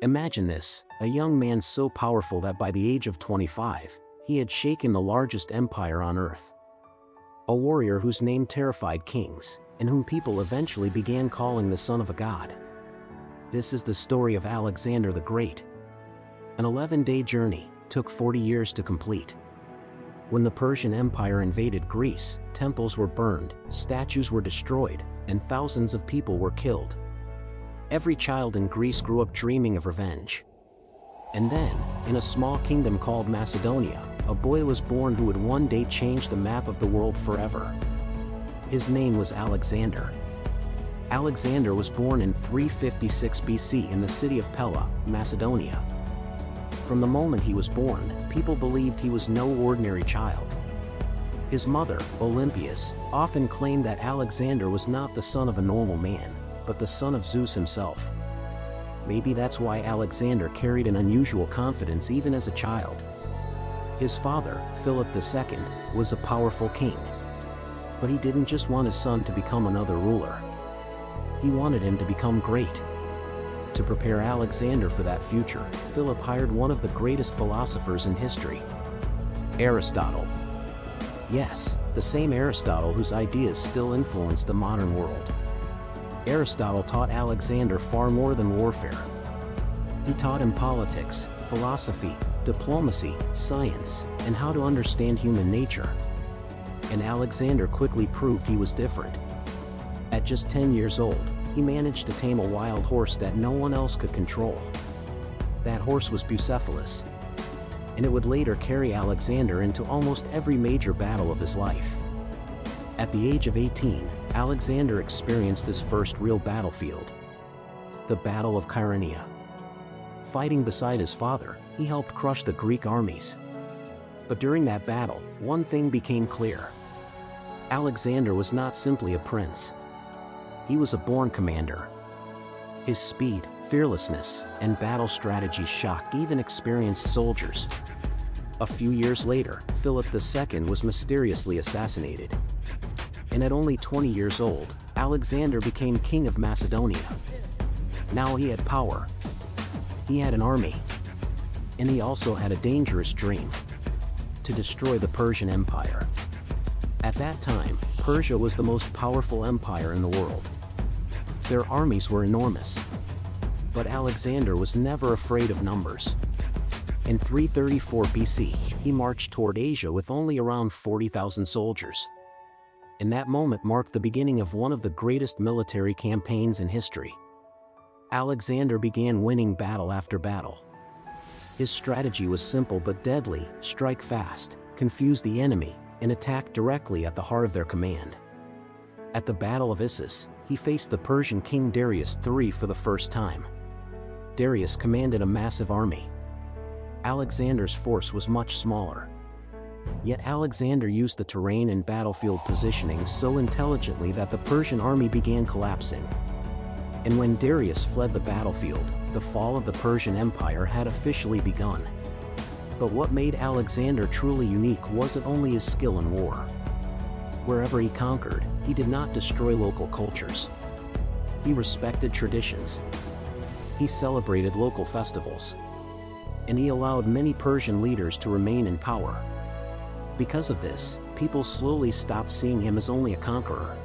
Imagine this, a young man so powerful that by the age of 25, he had shaken the largest empire on earth. A warrior whose name terrified kings, and whom people eventually began calling the son of a god. This is the story of Alexander the Great. An 11-day journey took 40 years to complete. When the Persian Empire invaded Greece, temples were burned, statues were destroyed, and thousands of people were killed. Every child in Greece grew up dreaming of revenge. And then, in a small kingdom called Macedonia, a boy was born who would one day change the map of the world forever. His name was Alexander. Alexander was born in 356 BC in the city of Pella, Macedonia. From the moment he was born, people believed he was no ordinary child. His mother, Olympias, often claimed that Alexander was not the son of a normal man, but the son of Zeus himself. Maybe that's why Alexander carried an unusual confidence even as a child. His father, Philip II, was a powerful king. But he didn't just want his son to become another ruler. He wanted him to become great. To prepare Alexander for that future, Philip hired one of the greatest philosophers in history, Aristotle. Yes, the same Aristotle whose ideas still influence the modern world. Aristotle taught Alexander far more than warfare. He taught him politics, philosophy, diplomacy, science, and how to understand human nature. And Alexander quickly proved he was different. At just 10 years old, he managed to tame a wild horse that no one else could control. That horse was Bucephalus. And it would later carry Alexander into almost every major battle of his life. At the age of 18, Alexander experienced his first real battlefield, the Battle of Chaeronea. Fighting beside his father, he helped crush the Greek armies. But during that battle, one thing became clear. Alexander was not simply a prince. He was a born commander. His speed, fearlessness, and battle strategy shocked even experienced soldiers. A few years later, Philip II was mysteriously assassinated. And at only 20 years old, Alexander became king of Macedonia. Now he had power. He had an army. And he also had a dangerous dream: to destroy the Persian Empire. At that time, Persia was the most powerful empire in the world. Their armies were enormous. But Alexander was never afraid of numbers. In 334 BC, he marched toward Asia with only around 40,000 soldiers. And that moment marked the beginning of one of the greatest military campaigns in history. Alexander began winning battle after battle. His strategy was simple but deadly: strike fast, confuse the enemy, and attack directly at the heart of their command. At the Battle of Issus, he faced the Persian king Darius III for the first time. Darius commanded a massive army. Alexander's force was much smaller. Yet Alexander used the terrain and battlefield positioning so intelligently that the Persian army began collapsing. And when Darius fled the battlefield, the fall of the Persian Empire had officially begun. But what made Alexander truly unique wasn't only his skill in war. Wherever he conquered, he did not destroy local cultures. He respected traditions. He celebrated local festivals. And he allowed many Persian leaders to remain in power. Because of this, people slowly stopped seeing him as only a conqueror.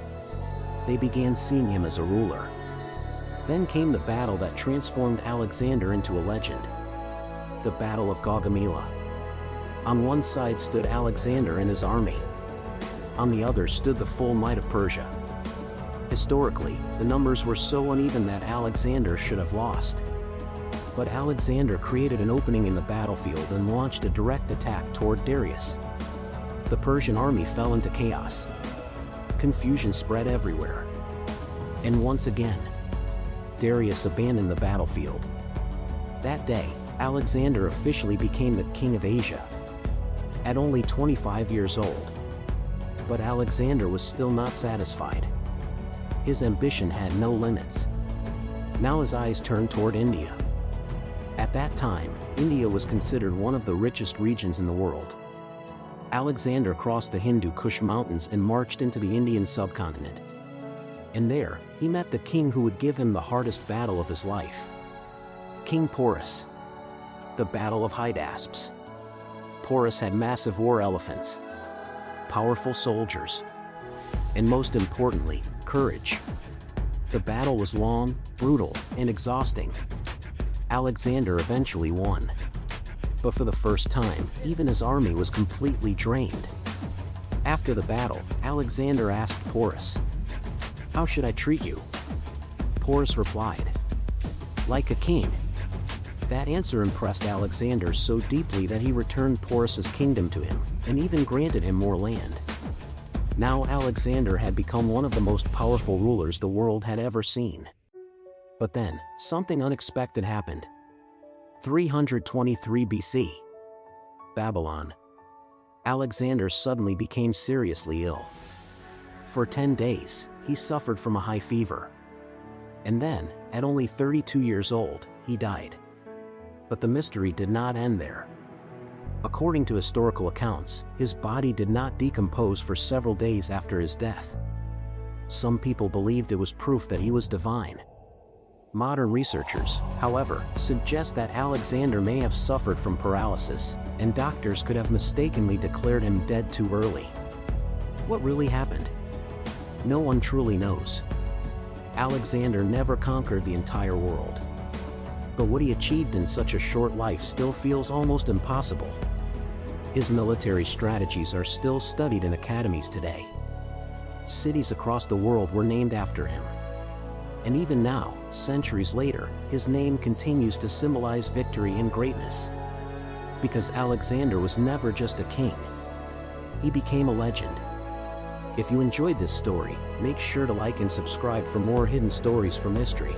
They began seeing him as a ruler. Then came the battle that transformed Alexander into a legend: the Battle of Gaugamela. On one side stood Alexander and his army. On the other stood the full might of Persia. Historically, the numbers were so uneven that Alexander should have lost. But Alexander created an opening in the battlefield and launched a direct attack toward Darius. The Persian army fell into chaos. Confusion spread everywhere. And once again, Darius abandoned the battlefield. That day, Alexander officially became the king of Asia. At only 25 years old. But Alexander was still not satisfied. His ambition had no limits. Now his eyes turned toward India. At that time, India was considered one of the richest regions in the world. Alexander crossed the Hindu Kush mountains and marched into the Indian subcontinent. And there, he met the king who would give him the hardest battle of his life. King Porus. The Battle of Hydaspes. Porus had massive war elephants, powerful soldiers, and most importantly, courage. The battle was long, brutal, and exhausting. Alexander eventually won. But for the first time, even his army was completely drained. After the battle, Alexander asked Porus, "How should I treat you?" Porus replied, "Like a king." That answer impressed Alexander so deeply that he returned Porus's kingdom to him, and even granted him more land. Now Alexander had become one of the most powerful rulers the world had ever seen. But then, something unexpected happened. 323 BC. Babylon. Alexander suddenly became seriously ill. For 10 days, he suffered from a high fever. And then, at only 32 years old, he died. But the mystery did not end there. According to historical accounts, his body did not decompose for several days after his death. Some people believed it was proof that he was divine. Modern researchers, however, suggest that Alexander may have suffered from paralysis, and doctors could have mistakenly declared him dead too early. What really happened? No one truly knows. Alexander never conquered the entire world. But what he achieved in such a short life still feels almost impossible. His military strategies are still studied in academies today. Cities across the world were named after him. And even now, centuries later, his name continues to symbolize victory and greatness. Because Alexander was never just a king. He became a legend. If you enjoyed this story, make sure to like and subscribe for more hidden stories from history.